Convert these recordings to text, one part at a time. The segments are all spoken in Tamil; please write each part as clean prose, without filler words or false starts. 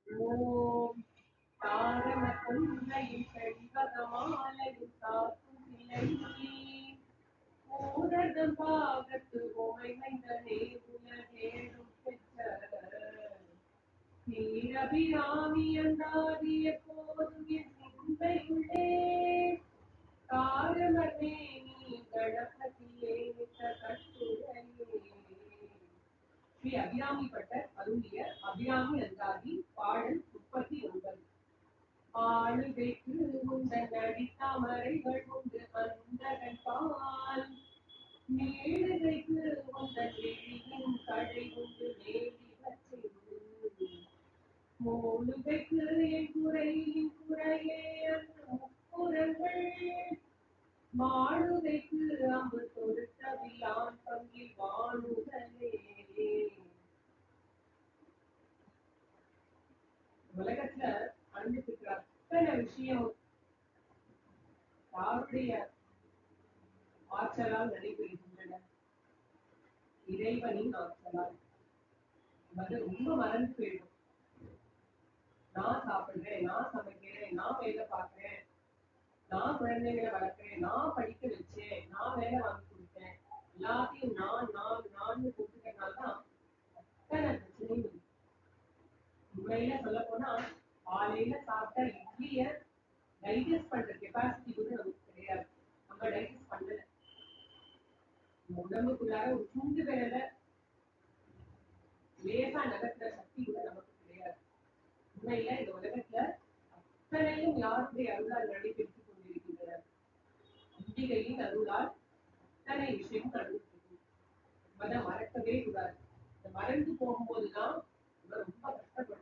ஓம் தாரம கொன்றையும் செண்பகமாலையும் சாத்தும் இலை ஊரகம் பாகத்து ஓமைமைந்தனே உலகேடும் பெற்ற நீரபிராமி அந்தாதிய போதும் என் சிந்தையுள்ளே காரமர்மே நீ கணபதியே கட்டுரையே. ஸ்ரீ அபிராமி பட்டர் அருளிய அபிராமி அந்தாதி பாடல் 39. ஆளுகைக்கு உந்தன் அடித்தாமரைகள் உண்டு அந்தகன் பால் நீளுகைக்கு உந்தன் விழியின் கடை உண்டு நேரிவற்றை மூலுகைக்கு என் குறையே அந்த முப்புறங்கள் மாளுகைக்கு அம்பு தொடுத்தவில்லான் பங்கில் வாழுதலே. உலகத்துல அழிஞ்சிட்டு இருக்கிற அத்தனை விஷயம் யாருடைய ஆற்றலால் நடைபெறுகின்றன? இறைவனின் ஆற்றலால். அது ரொம்ப மறந்து போயிடும். நான் சாப்பிடுறேன், நான் சமைக்கிறேன், நான் வேலை பார்க்கிறேன், நான் குழந்தைகளை வளர்க்கிறேன், நான் படிக்க வச்சேன், நான் வேலை வாங்கி கொடுத்தேன், எல்லாத்தையும் நான் கொடுத்துக்கிறதுனாலதான் அத்தனை பிரச்சனையும். உண்மையில சொல்ல போனா காலையில சாப்பிட்ட இட்லிய டைஜஸ்ட் பண்ற கெப்பாசிட்டி கூட நமக்கு கிடையாது. நம்ம டைஜஸ்ட் பண்ணல. உடம்புக்குள்ளார ஒரு துண்டு விரல லேசா நகர்த்துற சக்தி கூட நமக்கு கிடையாது. உண்மையில இந்த உலகத்துல அத்தனையும் யாருடைய அருளால் நடைபெற்றுக் கொண்டிருக்கின்றன. அம்பிகையின் அருளால் அத்தனை விஷயம் நடந்துட்டு அதை மறக்கவே கூடாது. இந்த மறந்து போகும்போதுதான் நம்ம ரொம்ப கஷ்டப்படும்.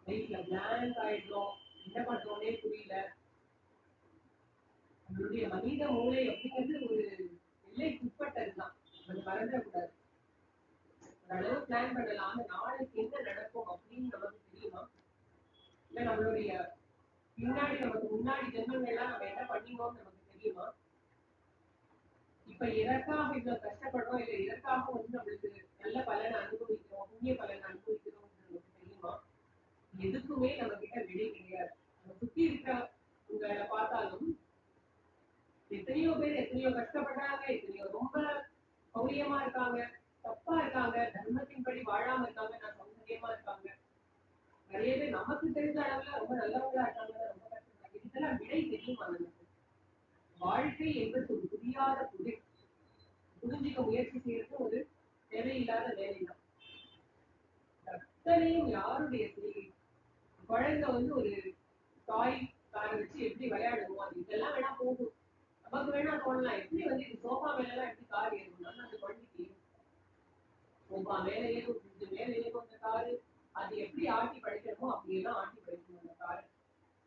லைஃப்ல பிளாங்க் ஆயிடுறோம், என்ன பண்றோம்னே புரியல. நம்மளுடைய மனித மூளை அப்படிங்கிறது ஒரு எல்லைக்கு உட்பட்டதுதான். அது மறந்துடக்கூடாது. ஓரளவு பிளான் பண்ணலாம். அந்த நாளைக்கு என்ன நடக்கும் அப்படின்னு நமக்கு தெரியுமா? இல்ல நம்மளுடைய பின்னாடி நமக்கு முன்னாடி ஜென்மங்கள்லாம் நம்ம என்ன பண்ணினோம்னு நமக்கு தெரியுமா? இப்ப எதற்காக இவ்வளவு கஷ்டப்படுறோம், இல்ல எதற்காக வந்து நம்மளுக்கு நல்ல பலனை அனுபவிக்கிறோம், புண்ணிய பலனை அனுபவிக்கிறோம் நமக்கு தெரியுமா? எதுக்குமே நம்ம கிட்ட விடை கிடையாது. நம்ம சுத்தி இருக்கிற உங்களை பார்த்தாலும் எத்தனையோ பேர் எத்தனையோ கஷ்டப்படுறாங்க, எத்தனையோ ரொம்ப பௌரியமா இருக்காங்க, தப்பா இருக்காங்க, தர்மத்தின்படி வாழாம இருக்காங்க, நான் சௌந்தரியமா இருக்காங்க. நிறைய பேர் நமக்கு தெரிஞ்ச அளவுல ரொம்ப நல்லவங்களா இருக்காங்க, ரொம்ப கஷ்டப்படுறாங்க. இதுக்கெல்லாம் விடை தெரியுமா நமக்கு? வாழ்க்கை என்பது ஒரு புரியாத புதிர். புரிஞ்சிக்க முயற்சி செய்யறது ஒரு தேவையில்லாத வேலைதான். அத்தனையும் யாருடைய செய்கை? குழந்தை வந்து ஒரு டாய் காரை வச்சு எப்படி விளையாடுவோம், அது இதெல்லாம் வேணா போகும். நமக்கு வேணா தோணலாம், எப்படி வந்து இது சோஃபா மேல எல்லாம் எப்படி கார் ஏறும்? அந்த குழந்தைக்கு சோஃபா மேல ஏறும், ஃப்ரிட்ஜ் மேல ஏறும் அந்த காரு. அது எப்படி ஆட்டி படைக்கணுமோ அப்படியெல்லாம் ஆட்டி படைக்கணும் அந்த காரு.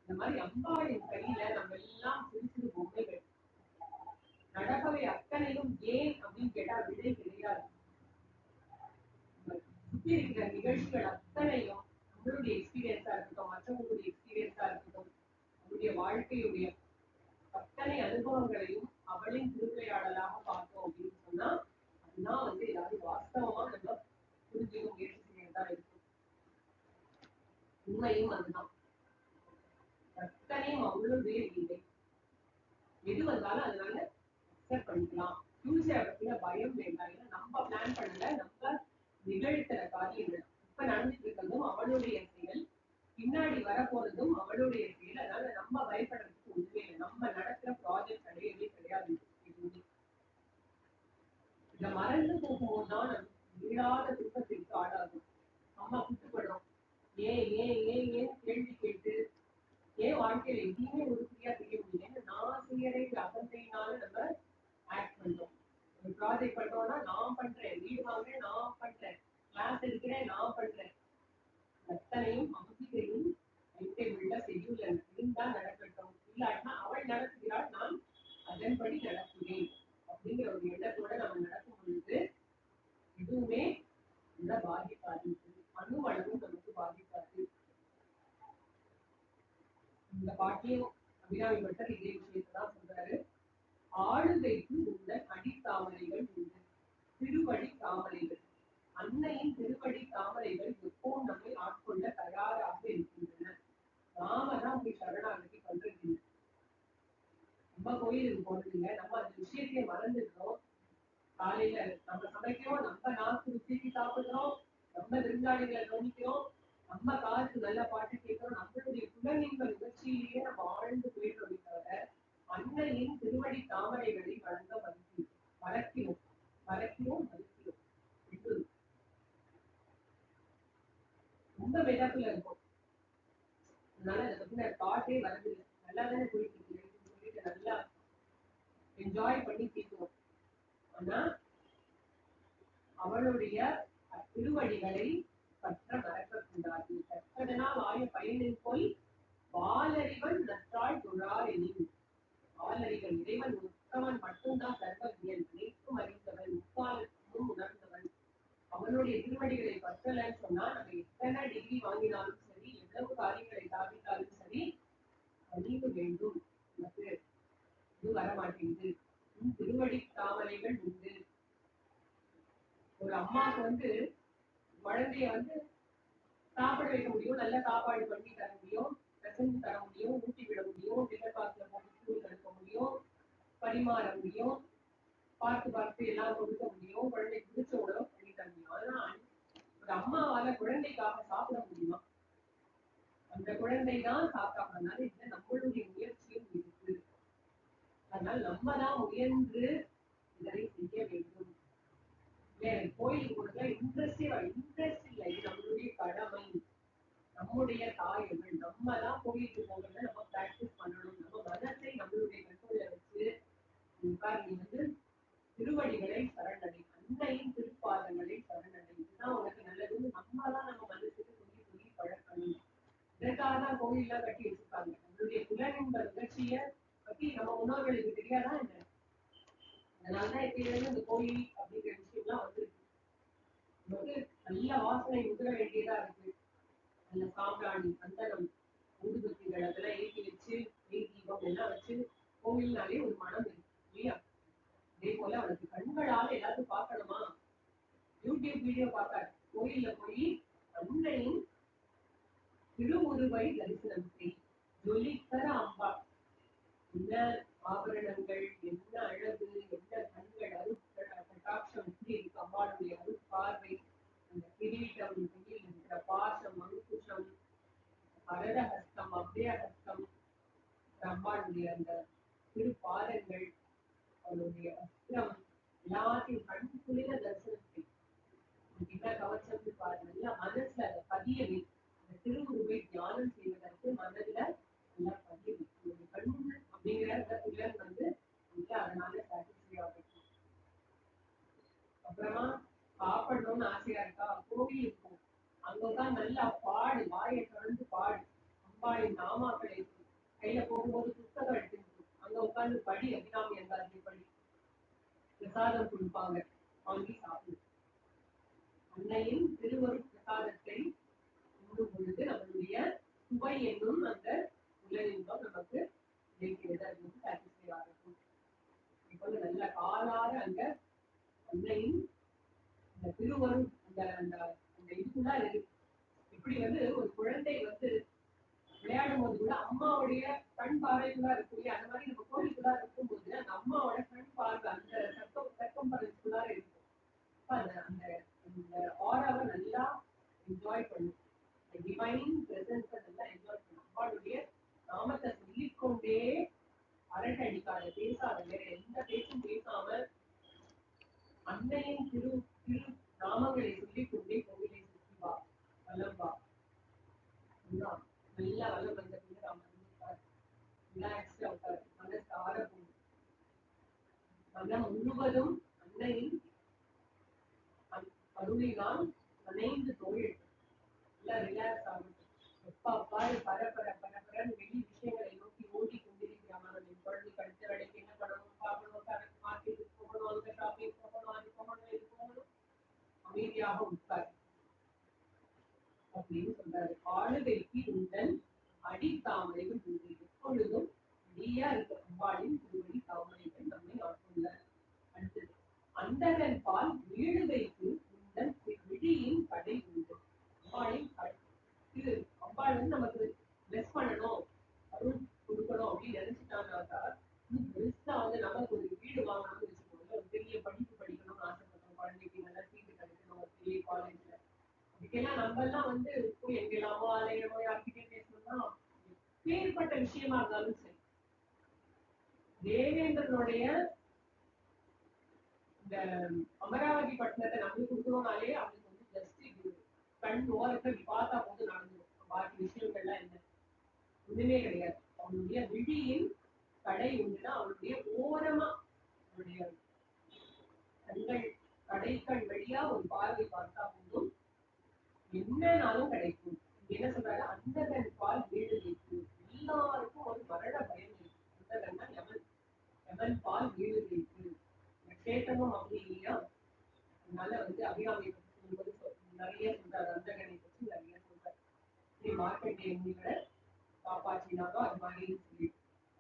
இந்த மாதிரி அம்பாவின் கையில நம்ம எல்லாம் சிறு சிறு பொம்மைகள். நடப்பவை அத்தனையும் ஏன் அப்படின்னு கேட்டா விடை கிடையாது. சுத்தி இருக்கிற நிகழ்ச்சிகள் அத்தனையும் நம்மளுடைய எக்ஸ்பீரியன்ஸா இருக்கட்டும், மற்றவங்களுடைய எக்ஸ்பீரியன்ஸா இருக்கட்டும், நம்முடைய வாழ்க்கையுடைய அத்தனை அனுபவங்களையும் அவளின் திருவிளையாடலாக பார்த்தோம் அப்படின்னு சொன்னா அதுதான் வந்து ஏதாவது வாஸ்தவமா நம்ம புரிஞ்சுக்க முயற்சி செய்யறதா இருக்கும். உண்மையும் அதுதான். அத்தனையும் அவளுடைய இல்லை. எது வந்தாலும் அதனால அக்செப்ட் பண்ணிக்கலாம். ஃபியூச்சரை பத்தின பயம் வேண்டாம். ஏன்னா நம்ம பிளான் பண்ணல, நம்ம நிகழ்த்துற காரியங்கள். இப்ப நடந்துட்டு இருக்கிறதும் அவளுடைய செயல், பின்னாடி வரப்போறதும் அவளுடைய செயல். அதனால நம்ம பயப்படுறதுக்கு ஒண்ணுமே இல்லை. நம்ம நடக்கிற ப்ராஜெக்ட் கிடையவே கிடையாது. இத மறந்து போகும்போதுதான் நம்ம வீடாத துன்பத்திற்கு ஆளாகும். நம்ம குட்டுப்படுறோம். ஏன் கேள்வி கேட்டு ஏன் வாழ்க்கையில எங்கேயுமே உறுதியா செய்ய முடியல, நான் செய்யறேன் அகந்தையினால நம்ம ஆக்ட் பண்றோம். ஒரு ப்ராஜெக்ட் பண்றோம்னா நான் பண்றேன், வீடு வாங்குறேன் நான் பண்றேன், கிளாஸ் எடுக்கிறேன் நான் பண்றேன். அத்தனையும் அம்பிகையும் டைம்டேபிள்ல ஷெட்யூல்ல இருந்தா நடக்கட்டும், இல்லாட்டினா அவள் நடத்துகிறாள், நான் அதன்படி நடக்கிறேன் அப்படிங்கிற ஒரு எண்ணத்தோட நம்ம நடக்கும் பொழுது எதுவுமே உள்ள பாதிக்காது. அணுவளவும் நமக்கு பாதிக்காது. இந்த பாட்டியும் அபிராமி பட்டர் இதே விஷயத்தான் சொல்றாரு. ஆளுகைக்கு உள்ள அடித்தாமரைகள் உண்டு, திருவடி தாமரைகள். அன்னையின் திருவடி தாமரைகள் எப்போதும் நம்மை ஆட்கொள்ள நம்ம விருந்தாளிகளை கவனிக்கிறோம், நம்ம காதுக்கு நல்ல பாட்டு கேட்கிறோம், நம்மளுடைய புலனின்ப நிகழ்ச்சியிலேயே நம்ம ஆழ்ந்து போயிடுறோமே தவிர அன்னையின் திருவடி தாமரைகளை வழங்க மறக்கிறோம் மறக்கிறோம் மறுக்கிறோம். ரொம்ப மிதப்புல இருக்கும். அதனால அதை பத்தின தாட்டே வரது இல்லை. நல்லா தானே போயிட்டு இருக்கு சொல்லிட்டு நல்லா என்ஜாய் பண்ணி தீர்க்கணும். ஆனா அவளுடைய திருவடிகளை பற்ற மறக்கக்கூடாது. கற்றதனால் ஆய பயனின் போய் வாலறிவன் நற்றாள் தொழார் எனின். வாலறிவன் இறைவன் உத்தவன் மட்டும்தான் சர்வஜன், அனைத்தும் அறிந்தவன், முக்காலத்தும் உணர்ந்தவன். அவனுடைய திருவடிகளை பற்றலன்னு சொன்னா நம்ம எத்தனை டிகிரி வாங்கினாலும் சரி, எவ்வளவு காரியங்களை சாதித்தாலும் சரி, அறிவு வேண்டும். நமக்கு இது வரமாட்டேங்குது. திருவடி தாமரைகள் உண்டு. ஒரு அம்மாவுக்கு குழந்தைய சாப்பிட வைக்க முடியும், நல்ல சாப்பாடு பண்ணி தர முடியும், பிரசஞ்சு தர முடியும், ஊட்டி விட முடியும், டின்னர் பாக்ஸ்ல போட்டு ஸ்கூலுக்கு அனுப்ப முடியும், பரிமாற முடியும், பார்த்து எல்லாம் கொடுக்க முடியும், குழந்தைக்கு பிடிச்ச உணவு பண்ணி தர முடியும். ஆனா ஒரு அம்மாவால குழந்தைக்காக சாப்பிட முடியுமா? அந்த குழந்தை தான் சாப்பிட்டாங்க. இதுல நம்மளுடைய முயற்சியும் இருக்கு. அதனால நம்ம தான் முயன்று இதை செய்ய வேண்டும். கோயிலுக்கு போறதுல இன்ட்ரெஸ்ட் இல்லை. இது நம்மளுடைய கடமை, நம்முடைய தாயங்கள். நம்ம தான் கோயிலுக்கு போகிறத நம்ம பிராக்டிஸ் பண்ணணும். நம்ம மனசை நம்மளுடைய கண்ட்ரோல்ல வச்சு நீ திருவடிகளை சரணடை, அன்னையின் திருப்பாதங்களை சரணடை, இதுதான் உனக்கு நல்லதுன்னு நம்ம தான் நம்ம மனசுக்கு சொல்லி சொல்லி பழக்கணும். இதற்காக தான் கோயில்லாம் கட்டி வச்சிருக்காங்க. நம்மளுடைய புலனின்ப நிகழ்ச்சிய பத்தி நம்ம முன்னோர்களுக்கு தெரியாதா என்ன? அதனாலதான் எப்படியாவது இந்த கோயில் அப்படிங்கிற விஷயம்லாம் வந்துருக்கு. நல்ல வாசனை உதிர வேண்டியதா இருக்கு. நல்ல சாம்பிராணி, சந்தனம், ஊதுபத்திகள் அதெல்லாம் ஏற்றி வச்சு நெய் தீபம் எல்லாம் வச்சு கோவில்னாலே ஒரு மனம் இருக்கு இல்லையா? அதே போல அவனுக்கு கண்களால எல்லாத்தையும் பார்க்கணுமா? யூடியூப் வீடியோ பார்க்காது. கோயில்ல போய் அன்னையின் திருவுருவை தரிசனம் செய். ஜொலிக்கர அம்பா, என்ன ஆபரணங்கள், என்ன அழகு, என்ன கண்கள், கட்டாட்சம் எப்படி இருக்கு அம்பாளுடைய அருட்பார்வை, அந்த கிரீட்டம், கையில் இருக்கிற பாசம், அங்குஷம், அரதஹஸ்தம், அபயஹஸ்தம், அம்பாளுடைய அந்த திருப்பாதங்கள், அவளுடைய வஸ்திரம் எல்லாத்தையும் கண் குளிர தரிசனம் செய். என்ன கவச்சம்னு பாருங்க. நல்லா மனசுல அதை பதிய வை. அந்த திருவுருவை தியானம் செய்வதற்கு மனதுல நல்லா பதிய வை. கண் அப்படிங்கிற புலன் நல்லா அதனால சாட்டிஸ்ஃபை ஆகும். அப்புறமா சாப்பிடணும்னு ஆசையா இருக்கா? கோவில் இருக்கும், அங்கதான் நல்லா பாடு, வாயை திறந்து பாடு, அம்பாளின் நாமாக்களை கையில போகும்போது புத்தகம் எடுத்துருக்கு, அங்க உட்கார்ந்து படி, அபிராமி அந்தாதி படி, பிரசாதம் கொடுப்பாங்க, வாங்கி சாப்பிடு. அன்னையின் திருவருட் பிரசாதத்தை உண்ணும் பொழுது நம்மளுடைய சுவை என்னும் அந்த உலகின்பம் நமக்கு கிடைக்கிறது. அது சாட்டிஸ்ஃபை ஆகும். இப்போ நல்ல காலார அங்க அன்னையின் அந்த திருவருட் அந்த அந்த அந்த இதுக்குள்ள இருக்கு. இப்படி ஒரு குழந்தை விளையாடும் போது கூட அம்மாவுடைய கண் பார்வைக்குள்ளா இருக்கும். அந்த மாதிரி நம்ம கோயிலுக்குள்ளா இருக்கும்போது அந்த அம்மாவோட கண் பார்வை அந்த சர்க்கம் பறவைக்குள்ளா இருக்கும். அந்த அந்த ஆராவை நல்லா என்ஜாய் பண்ணும். டிவைன் பிரசன்ஸ் நல்லா என்ஜாய் பண்ணும். அம்மாவுடைய நாமத்தை சொல்லிக்கொண்டே அரட்டை அடிக்காத, பேசாத, வேற எந்த பேச்சும் பேசாம அன்னையின் திரு திரு நாமங்களை சொல்லிக் கொண்டே கோவிலை சுற்றி வா, வலம் வா. நல்லா வலம் வந்த பின்னர் அமர்ந்தார், ரிலாக்ஸ்டா உட்கார், மனசு ஆற போகும். மனம் முழுவதும் அன்னையின் அருளினால் நனைந்து தோழிட்டு நல்லா ரிலாக்ஸ் ஆகும். எப்பா பாரு பரபரன்னு வெளி விஷயங்களை நோக்கி ஓடி கொண்டிருக்கிறான். குழந்தை கழித்த வேலைக்கு என்ன பண்ணணும், பார்க்கணும், மார்க்கெட்டுக்கு போகணும், அங்க ஷாப்பிங் போகணும், அது போகணும், இது போகணும். அமைதியாக உட்கார் அப்படின்னு சொல்றாரு. ஆளுகைக்கு உங்கள் அடித்தாமரைகள் உண்டு. எப்பொழுதும் அடியா இருக்க அம்பாளின் திருவடி தாமரைகள் நம்மை ஆட்கொள்ள. அடுத்தது, அந்தகன் பால் வீழுகைக்கு உங்கள் விழியின் கடை உண்டு. அம்பாளின் இது அம்பாள் நமக்கு பிளஸ் பண்ணணும், அருள் கொடுக்கணும் அப்படின்னு நினைச்சுட்டாங்கனாக்கா பெருசா நமக்கு ஒரு வீடு வாங்கணும்னு வச்சுக்கோங்க, ஒரு பெரிய படிப்பு படிக்கணும்னு ஆசைப்படுறோம், குழந்தைக்கு நல்லா சீட்டு கிடைக்கணும், ஒரு பெரிய காலேஜ்ல ஏன்னா நம்ம எல்லாம் வந்து போய் எங்கெல்லாமோ அலையமோ யார்கிட்டயும் பேசணும்னா எப்பேற்பட்ட விஷயமா இருந்தாலும் சரி, தேவேந்திரனுடைய இந்த அமராவதி பட்டணத்தை நம்மளுக்கு கொடுக்கணும்னாலே அவனுக்கு வந்து ஜஸ்ட் கண் ஓரத்தை பார்த்தா போது நடந்துடும். பாக்கி விஷயங்கள்லாம் என்ன ஒண்ணுமே கிடையாது. அவனுடைய விழியின் கடை உண்டுன்னா அவனுடைய ஓரமா அவனுடைய கண்கள் கடைக்கண் வழியா ஒரு பார்வை பார்த்தா போதும் என்னன்னாலும் கிடைக்கும். என்ன சொல்றாரு, அந்தகன் பால் வீடு வைத்து எல்லாருக்கும் ஒரு மரண பயம் இருக்கு. அந்தகன்னா யமன், யமன் பால் வீடு வைத்து சேட்டமும் அப்படி இல்லையா. அதனால வந்து அபிராமி பற்றி சொல்லும்போது நிறைய சொல்றாரு, அந்தகனை பற்றி நிறைய சொல்றாரு. மார்க்கெட்டை முனிவரை காப்பாற்றினாரோ அது மாதிரி சொல்லி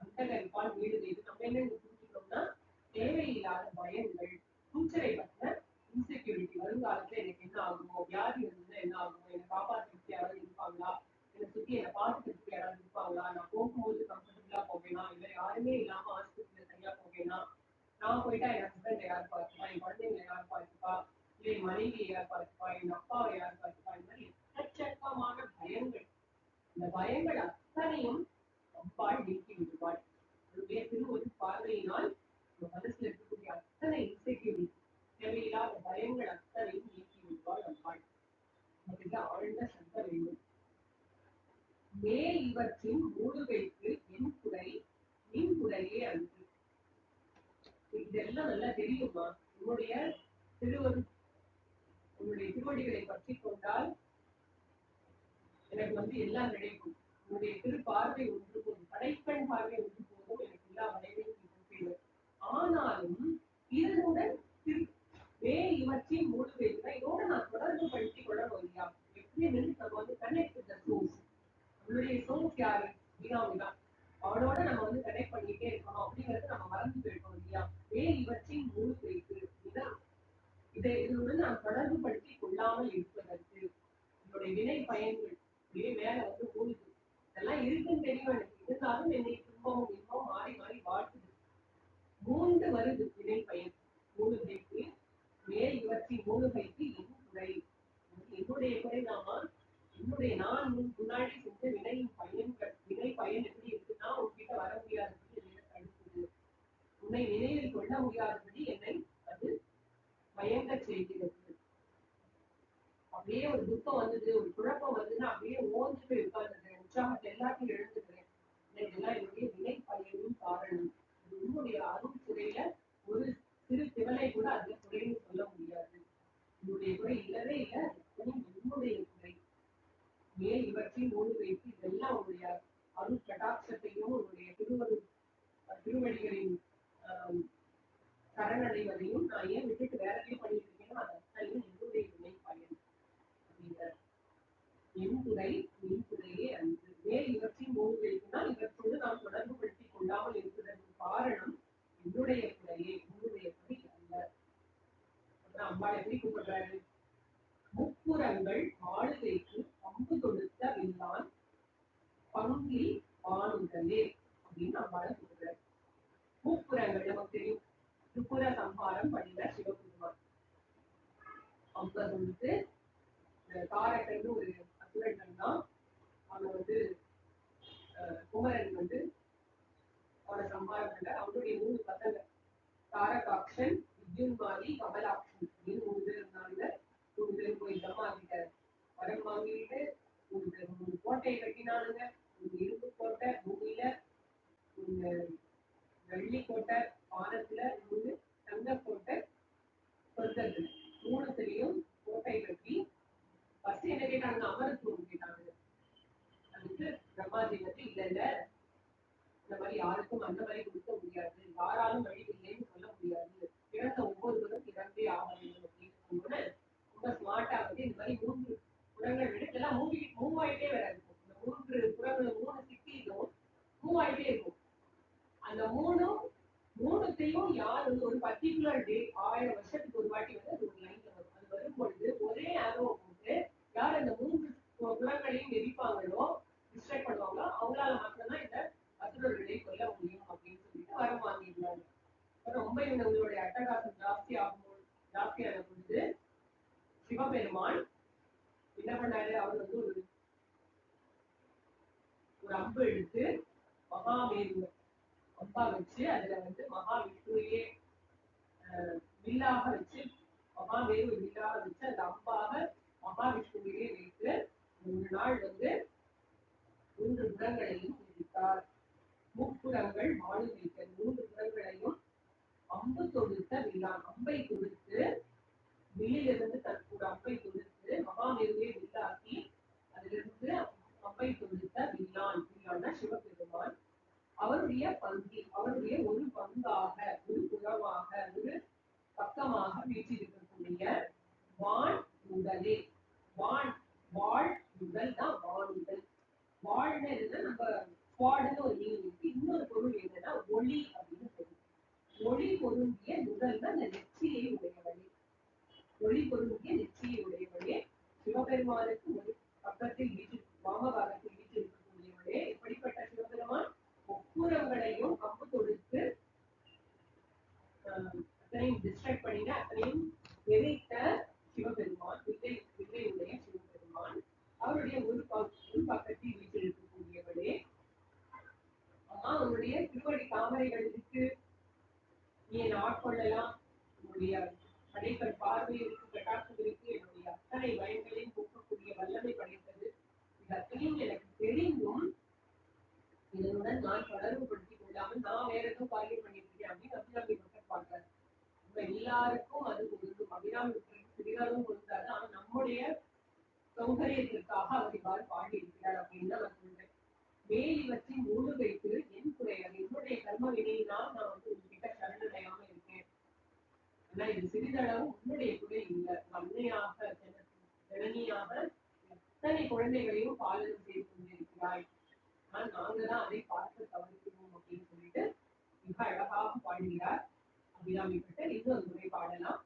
அந்தகன் பால் வீடு வைத்து நம்ம என்ன புரிஞ்சுக்கணும்னா தேவையில்லாத பயங்கள், ஃபியூச்சரை பற்றின இன்செக்யூரிட்டி, வருங்காலத்துல எனக்கு என்ன ஆகுமோ, வியாதி வந்ததுன்னா என்ன ஆகுமோ, என்னை காப்பாற்றுறதுக்கு யாராவது இருப்பாங்களா, என்னை சுத்தி என்னை பார்த்துக்கிறதுக்கு யாராவது இருப்பாங்களா, நான் போகும்போது கம்ஃபர்டபுளா போவேனா, இல்லை யாருமே இல்லாம ஆஸ்பத்திரியில சரியா போவேனா, நான் போயிட்டா என் ஹஸ்பண்ட் யார் பார்த்துப்பா, என் குழந்தைங்களை யார் பார்த்துப்பா, இல்லை என் மனைவியை யார் பார்த்துப்பா, என் அப்பாவை யார் பார்த்துப்பா, இந்த மாதிரி எக்கச்சக்கமான பயங்கள். இந்த பயங்கள் அத்தனையும் அப்பால் நீக்கி விடுவாள். அவருடைய திருவொரு பார்வையினால் மனசுல இருக்கக்கூடிய அத்தனை இன்செக்யூரிட்டி, தேவையில்லாத பயங்கள் அத்தனையும் நீக்கி விடுவாள் அம்பாள். அதுக்கு ஆழ்ந்த சந்த வேண்டும். மேல் இவற்றின் மூடுகைக்கு என் குறை நின் குறையே அன்று. இதெல்லாம் நல்லா தெரியுமா? உன்னுடைய திருவரு உன்னுடைய திருவடிகளை பற்றி கொண்டால் எனக்கு வந்து எல்லாம் கிடைக்கும். உன்னுடைய திரு பார்வை ஒன்று போதும், கடைக்கண் பார்வை ஒன்று போதும், எனக்கு எல்லா வரைவையும் கொடுப்பீர்கள். ஆனாலும் இதனுடன் இவற்றையும் மூடு வைக்கிறேன். இதோட நான் தொடர்பு படுத்தி கொள்ளணும் இல்லையா? எப்படி நம்ம வந்து கனெக்ட் வித் தி சோர்ஸ். நம்மளுடைய சோர்ஸ் யாரு? வினாவிதான். அவனோட நம்ம வந்து கனெக்ட் பண்ணிட்டே இருக்கணும் அப்படிங்கறது நம்ம மறந்து போயிட்டோம் இல்லையா? இவற்றையும் மூடு வைத்து இதனுடன் நான் தொடர்பு படுத்தி கொள்ளாமல் இருப்பதற்கு என்னுடைய வினை பயன்கள் அப்படியே மேல வந்து மூடுது. இதெல்லாம் இருக்குன்னு தெரியும் எனக்கு. இருந்தாலும் என்னை துன்பமும் இன்பமும் மாறி மாறி வாழ்த்துது. மூண்டு வருது வினை பயன். மூடுகைக்கு மேல் இவற்றின் மூடுகைக்கு என் குறை. என்னுடைய குறைதாமா, என்னுடைய நான் முன்னாடி செஞ்ச வினையின் பயன்கள், வினை பயன் எப்படி இருக்குன்னா உன்கிட்ட வர முடியாதபடி என்னை தடுக்குது. உன்னை நினைவில் கொள்ள முடியாதபடி என்னை அது பயங்க செய்கிறது. அப்படியே ஒரு துக்கம் வந்தது, ஒரு குழப்பம் வந்ததுன்னா அப்படியே ஓஞ்சு போய் உட்கார்ந்துக்கிறேன். உற்சாகத்தை எல்லாத்தையும் எழுந்துக்கிறேன். இதெல்லாம் என்னுடைய வினை பயனின் காரணம். உன்னுடைய அருள் சிறையில ஒரு சிறு திவலை கூட அதுல குறைன்னு சொல்ல முடியாது. என்னுடைய குறை இல்லவே இல்லை, என்னுடைய குறை. மேல் இவற்றையும் மூடு வைத்து இதெல்லாம் உன்னுடைய அருள் கடாட்சத்தையும் உன்னுடைய திருவடிகளின் சரணடைவதையும் நான் ஏன் விட்டுட்டு வேற எதையும் பண்ணிட்டு இருக்கேன்னா அது அத்தனையும் என்னுடைய வினை பயன் அப்படிங்கிற என் குறை என் குறையே அன்று. மேல் இவற்றையும் மூடு வைத்தினால் இவற்றோடு நாம் தொடர்பு படுத்திக் கொள்ளாமல் இருப்பதற்கு காரணம் என்னுடைய குறையே, என்னுடைய குறை அல்ல. அம்பாள் எப்படி கூப்பிடுறாரு? முப்புறங்கள் ஆளுகைக்கு பங்கு கொடுத்த வில்லான் பங்கில் வானுதலே அப்படின்னு அம்பாளை கூப்பிடுறாரு. முப்புறங்கள் நமக்கு தெரியும். முப்புற சம்ஹாரம் பண்ணின சிவபெருமான். அவங்க வந்து தாரகன்னு ஒரு அசுரன் தான். அவங்க வந்து குமரன் வந்து அவனை சம்ஹாரம் பண்ண. அவனுடைய 3 பசங்க தாரகாட்சன், வித்யுன்மாலி, கமலாட்சன் அப்படின்னு 3 பேர் இருந்தாங்க. 3 பேர் போய் பிரம்மா கிட்ட வரம் வாங்கிட்டு 3 கோட்டையை கட்டினானுங்க. ஒரு இரும்பு கோட்டை பூமியில, ஒரு வெள்ளி கோட்டை வானத்துல, 3 தங்க கோட்டை சொர்க்கத்துல. 3த்துலயும் கோட்டை கட்டி ஃபர்ஸ்ட் என்ன கேட்டாங்க? அமரத்துவம் கேட்டாங்க. அதுக்கு பிரம்மாஜி வந்து இல்ல இல்ல, இந்த மாதிரி யாருக்கும் அந்த மாதிரி கொடுக்க முடியாது, யாராலும் வழி இல்லைன்னு சொல்ல முடியாது, பிறந்த ஒவ்வொருவரும் இறந்தே ஆக வேண்டும் அப்படின்னு சொன்னோன்னு ரொம்ப ஸ்மார்ட்டா வந்து இந்த மாதிரி 3 புறங்கள் விட எல்லாம் மூவ் ஆயிட்டே வேற இருக்கும். இந்த 3 புறங்கள் 3 சிட்டிலும் மூவ் ஆயிட்டே இருக்கும். அந்த 3த்தையும் யார் வந்து ஒரு பர்டிகுலர் டே 1000 வருஷத்துக்கு ஒரு வாட்டி வந்து அது ஒரு லைன்ல வரும். அது வரும்பொழுது ஒரே ஆரோ போட்டு யார் அந்த 3 புறங்களையும் எரிப்பாங்களோ, டிஸ்ட்ராக்ட் பண்ணுவாங்களோ அவங்களால மட்டும்தான் இந்த அசுரர்களை கொல்ல முடியும் அப்படின்னு சொல்லிட்டு வரம் வாங்கிடுறாங்க. ரொம்ப இவங்களுடைய அட்டகாசம் ஜாஸ்தியான பொழுது சிவபெருமான் என்ன பண்ணாரு? அவர் வந்து ஒரு அம்பு எடுத்து மகாமேரு அம்பா வச்சு அதுல வந்து மகாவிஷ்ணுவையே வில்லாக வச்சு மகாமேரு வில்லாக வச்சு அந்த அம்பாக மகாவிஷ்ணுவையே வைத்து 3 நாள் வந்து 3 புறங்களையும் விதித்தார். முப்புறங்கள் வாழு வைத்த 3 புறங்களையும் அம்பு தொடுத்த வில்லான் அம்பை தொடுத்து வில்லிலிருந்து தற்போது அம்பை தொடுத்து மகாமேருவை வில்லாக்கி அதிலிருந்து அம்பை தொடுத்த வில்லான் வில்லான்னா சிவபெருமான் அவருடைய பங்கி அவருடைய ஒரு பங்காக ஒரு புறமாக ஒரு பக்கமாக வீற்றிருக்கக்கூடிய வான் உடலே வான் வாழ் உடல் தான் வானுடல். வாழ்னு நம்ம ஸ்குவாடுன்னு ஒரு மீன் இருக்கு. இன்னொரு பொருள் என்னன்னா ஒளி அப்படின்னு சொல்லுவோம். ஒளி பொருந்திய முதல்ல அந்த நெற்றியை உடையவளே ஒளி பொருந்திய நெற்றியை உடையவளே சிவபெருமானுக்கு ஒரு பக்கத்தில் வீட்டு வாமபாகத்தில் வீட்டிருக்கக்கூடியவளே. எப்படிப்பட்ட சிவபெருமான் ஒப்புரங்களையும் அம்பு தொடுத்து அத்தனையும் டிஸ்ட்ராக்ட் பண்ணின அத்தனையும் எரித்த சிவபெருமான் வில்லையுடைய சிவபெருமான் அவருடைய ஒரு பக்கத்தில் வீட்டிருக்கக்கூடியவளே. அம்மா உன்னுடைய திருவடி தாமரைகள் இருக்கு, நீ என்னை ஆட்கொள்ளலாம், உன்னுடைய படைகள் பார்வை இருக்கு, கட்டாட்சம் இருக்கு, என்னுடைய அத்தனை பயங்களையும் போக்கக்கூடிய வல்லமை படைத்தது. இது அத்தனையும் எனக்கு தெரிந்தும் இதனுடன் நான் தொடர்புபடுத்திக் கொள்ளாமல் நான் வேற எதுவும் காரியம் பண்ணிருக்கேன் அப்படின்னு அபிராமி பட்டர் பாடுறாரு. நம்ம எல்லாருக்கும் அது பொருந்தும். அபிராமி சிறிதளவும் பொருந்தாது. ஆனா நம்முடைய சௌகரியத்திற்காக அவர் இவ்வாறு பாடியிருக்கிறார் அப்படின்னு தான் நான் சொல்றேன். மேல் இவற்றின் மூடு வைத்து என் குறையாது என்னுடைய கர்ம வினையினால் நான் வந்து உங்ககிட்ட சரணடையாம இருக்கேன். ஆனா இது சிறிதளவு உன்னுடைய குறை இல்லை. அன்னையாக ஜனனியாக எத்தனை குழந்தைகளையும் பாலனம் செய்து கொண்டிருக்கிறாய். நாங்கதான் அதை பார்க்க தவறுகிறோம் அப்படின்னு சொல்லிட்டு மிக அழகாக பாடுகிறார் அபிராமி பட்டர். இன்னொரு முறை பாடலாம்.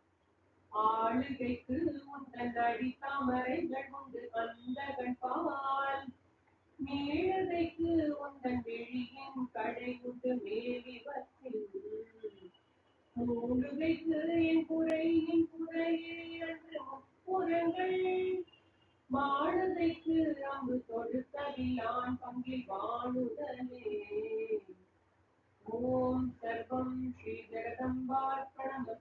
ஆளுகைக்கு உந்தன் அடி தாமரைகள் உண்டு அந்தகன் பால் மேழுகைக்கு உந்தன் வெளியின் கடை உண்டு மேலிவற்றில் மூழுகைக்கு என் குறையே என்று முப்புறங்கள் மாழுதைக்கு அம்பு தொடுத்தவில்லான் பங்கில் வாழுதலே. ஓம் சர்வம் ஸ்ரீ ஜெகதம்பார்ப்பணமஸ்து.